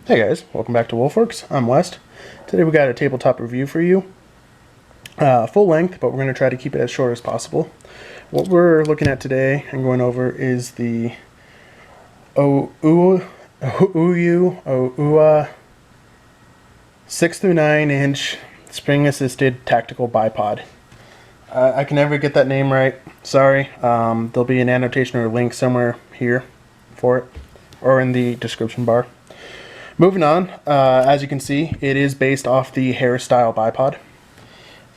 Hey guys, welcome back to Worx. I'm West. Today we got a tabletop review for you. Full length, but we're going to try to keep it as short as possible. What we're looking at today and going over is the Ohuhu 6 through 9 inch spring assisted tactical bipod. I can never get that name right. Sorry. There'll be an annotation or a link somewhere here for it, or in the description bar. Moving on, as you can see, it is based off the Harris style bipod.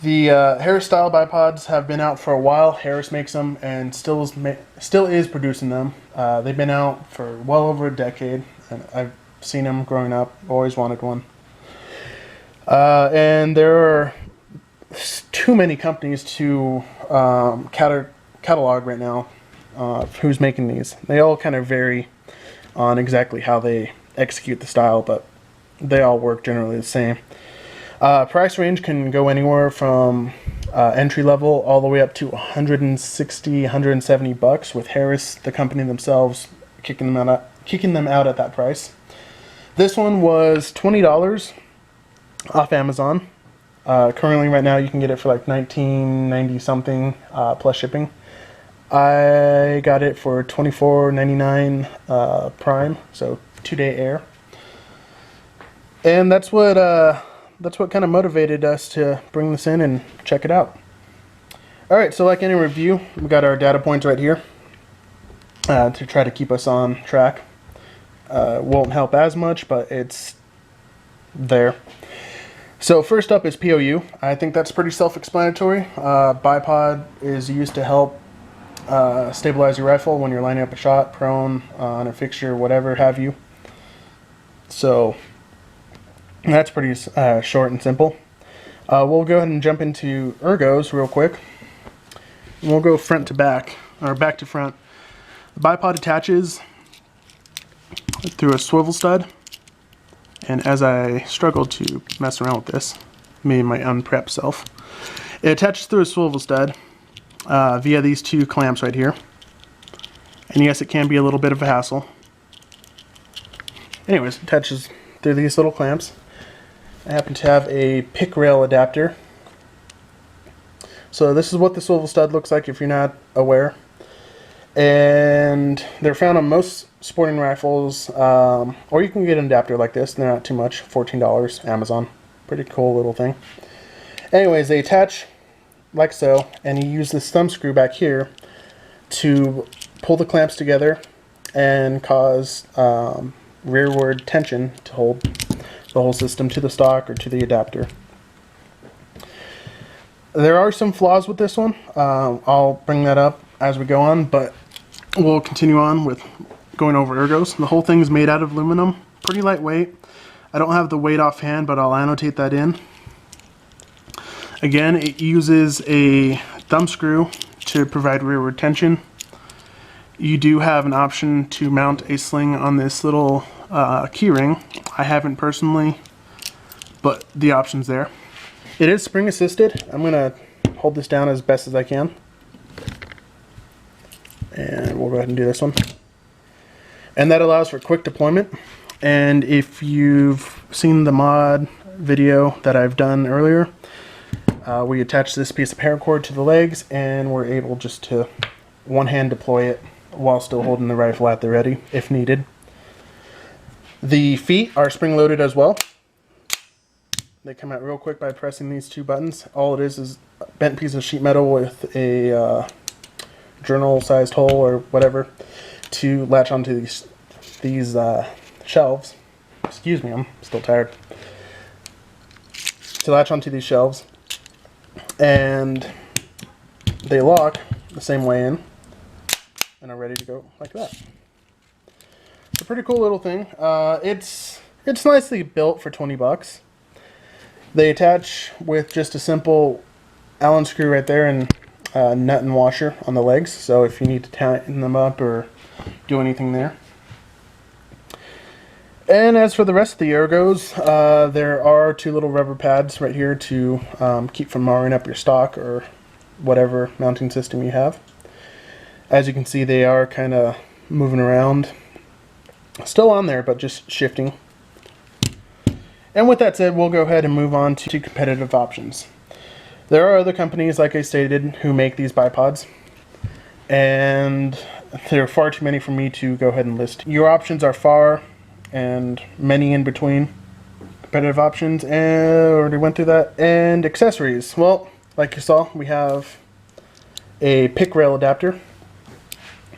The Harris style bipods have been out for a while. Harris makes them and still is producing them. They've been out for well over a decade, and I've seen them growing up. Always wanted one. And there are too many companies to catalog right now who's making these. They all kind of vary on exactly how they execute the style, but they all work generally the same. Price range can go anywhere from entry level all the way up to 160, 170 bucks, with Harris, the company themselves, kicking them out at that price. This one was $20 off Amazon. Currently, right now, you can get it for like $19.90 something plus shipping. I got it for $24.99 Prime, so 2-day air. And that's what kind of motivated us to bring this in and check it out. Alright, so like any review, we got our data points right here to try to keep us on track. Won't help as much, but it's there. So first up is POU. I think that's pretty self-explanatory. Bipod is used to help stabilize your rifle when you're lining up a shot, prone, on a fixture, whatever have you. So that's pretty short and simple. We'll go ahead and jump into ergos real quick. We'll go front to back, or back to front. The bipod attaches through a swivel stud, and as I struggle to mess around with this, me and my unprepped self, it attaches through a swivel stud via these two clamps right here. And yes, it can be a little bit of a hassle. Anyways, it attaches through these little clamps. I happen to have a pick rail adapter. So this is what the swivel stud looks like if you're not aware. And they're found on most sporting rifles, or you can get an adapter like this. They're not too much, $14, Amazon. Pretty cool little thing. Anyways, they attach like so, and you use this thumb screw back here to pull the clamps together and cause rearward tension to hold the whole system to the stock or to the adapter. There are some flaws with this one. I'll bring that up as we go on, but we'll continue on with going over ergos. The whole thing is made out of aluminum, pretty lightweight. I don't have the weight offhand, but I'll annotate that in. Again, it uses a thumb screw to provide rearward tension. You do have an option to mount a sling on this little key ring. I haven't personally, but the option's there. It is spring assisted. I'm going to hold this down as best as I can. And we'll go ahead and do this one. And that allows for quick deployment. And if you've seen the mod video that I've done earlier, we attach this piece of paracord to the legs, and we're able just to one-hand deploy it while still holding the rifle at the ready if needed. The feet are spring-loaded as well. They come out real quick by pressing these two buttons. All it is a bent piece of sheet metal with a journal-sized hole or whatever to latch onto these shelves. Excuse me, I'm still tired. To latch onto these shelves, and they lock the same way in and are ready to go like that. It's a pretty cool little thing. It's nicely built for 20 bucks. They attach with just a simple Allen screw right there and nut and washer on the legs, so if you need to tighten them up or do anything there. And as for the rest of the ergos, there are two little rubber pads right here to keep from marring up your stock or whatever mounting system you have. As you can see, they are kind of moving around. Still on there, but just shifting. And with that said, we'll go ahead and move on to competitive options. There are other companies, like I stated, who make these bipods, and there are far too many for me to go ahead and list. Your options are far and many in between. Competitive options, and already went through that. And accessories. Well, like you saw, we have a pick rail adapter,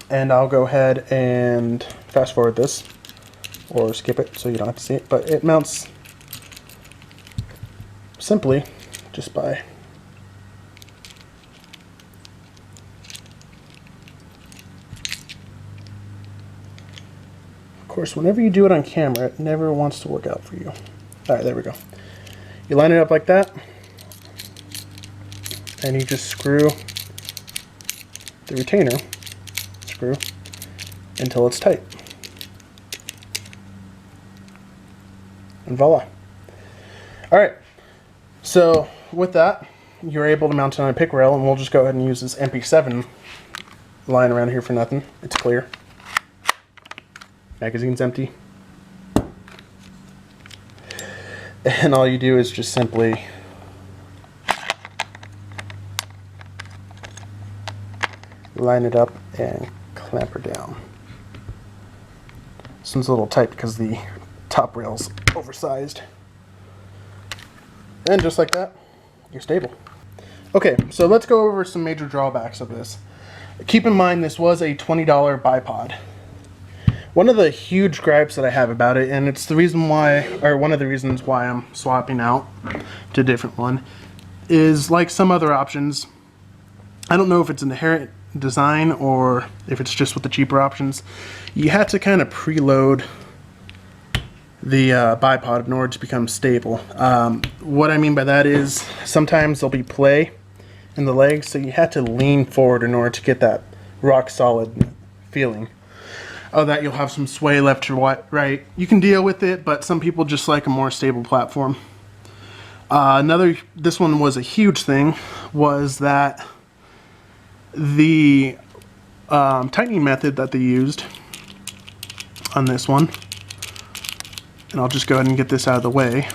and I'll go ahead and fast forward this, or skip it so you don't have to see it, but it mounts simply just by of course, whenever you do it on camera, it never wants to work out for you. Alright, there we go. You line it up like that, and you just screw the retainer screw until it's tight. And voila. Alright, so with that, you're able to mount it on a pick rail, and we'll just go ahead and use this MP7 lying around here for nothing. It's clear. Magazine's empty. And all you do is just simply line it up and clamp her down. This one's a little tight because the top rail's oversized. And just like that, you're stable. Okay, so let's go over some major drawbacks of this. Keep in mind this was a $20 bipod. One of the huge gripes that I have about it, and it's the reason why, or one of the reasons why I'm swapping out to a different one, is like some other options, I don't know if it's an inherent design or if it's just with the cheaper options, you have to kind of preload the bipod in order to become stable. What I mean by that is sometimes there'll be play in the legs, so you have to lean forward in order to get that rock solid feeling. Oh, that you'll have some sway left to right. You can deal with it, but some people just like a more stable platform. This one was a huge thing, was that the tightening method that they used on this one, and I'll just go ahead and get this out of the way,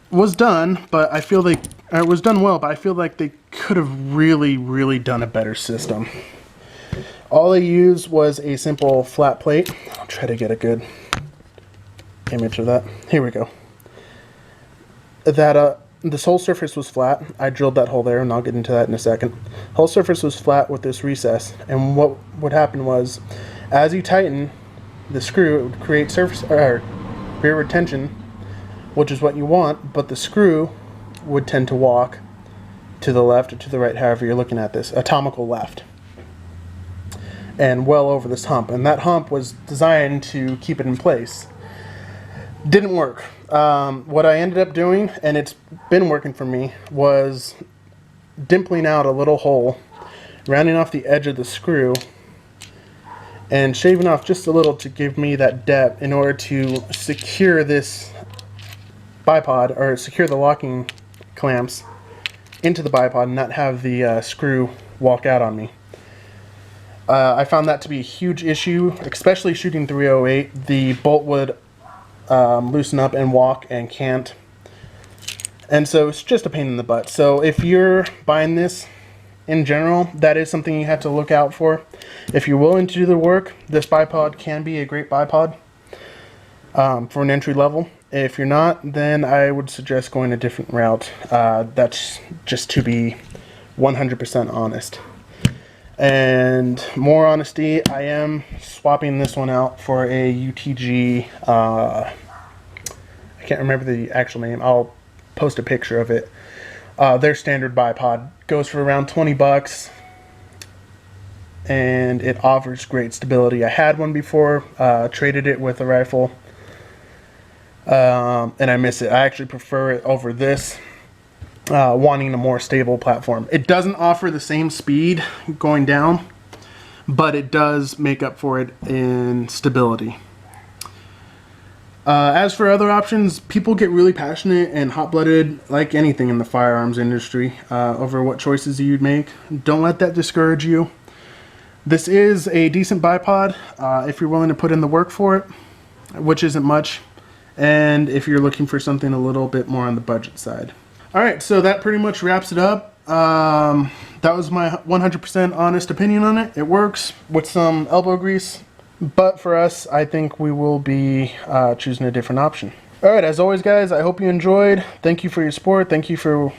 was done, but I feel it was done well, but I feel like they could have really done a better system. All they used was a simple flat plate. I'll try to get a good image of that. Here we go. This whole surface was flat. I drilled that hole there, and I'll get into that in a second. Whole surface was flat with this recess, and what would happen was, as you tighten the screw, it would create surface or rear retention, which is what you want, but the screw would tend to walk to the left or to the right, however you're looking at this, atomical left, and well over this hump, and that hump was designed to keep it in place. Didn't work. What I ended up doing, and it's been working for me, was dimpling out a little hole, rounding off the edge of the screw, and shaving off just a little to give me that depth in order to secure this bipod, or secure the locking clamps into the bipod and not have the screw walk out on me. I found that to be a huge issue, especially shooting 308. The bolt would loosen up and walk and can't, and so it's just a pain in the butt. So if you're buying this in general, that is something you have to look out for. If you're willing to do the work, this bipod can be a great bipod for an entry level. If you're not, then I would suggest going a different route. That's just to be 100% honest. And more honesty, I am swapping this one out for a UTG, I can't remember the actual name, I'll post a picture of it. Their standard bipod goes for around 20 bucks, and it offers great stability. I had one before, traded it with a rifle, and I miss it. I actually prefer it over this, wanting a more stable platform. It doesn't offer the same speed going down, but it does make up for it in stability. As for other options, people get really passionate and hot-blooded, like anything in the firearms industry, over what choices you'd make. Don't let that discourage you. This is a decent bipod if you're willing to put in the work for it. which isn't much, and if you're looking for something a little bit more on the budget side. Alright, so that pretty much wraps it up. That was my 100% honest opinion on it. It works with some elbow grease, but for us, I think we will be choosing a different option. Alright, as always guys, I hope you enjoyed. Thank you for your support. Thank you for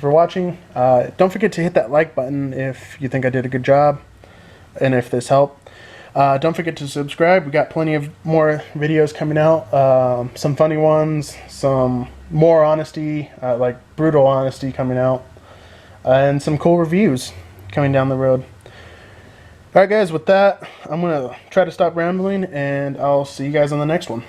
watching. Don't forget to hit that like button if you think I did a good job and if this helped. Don't forget to subscribe. We got plenty of more videos coming out. Some funny ones, some more honesty, like brutal honesty coming out, and some cool reviews coming down the road. Alright guys, with that, I'm going to try to stop rambling, and I'll see you guys on the next one.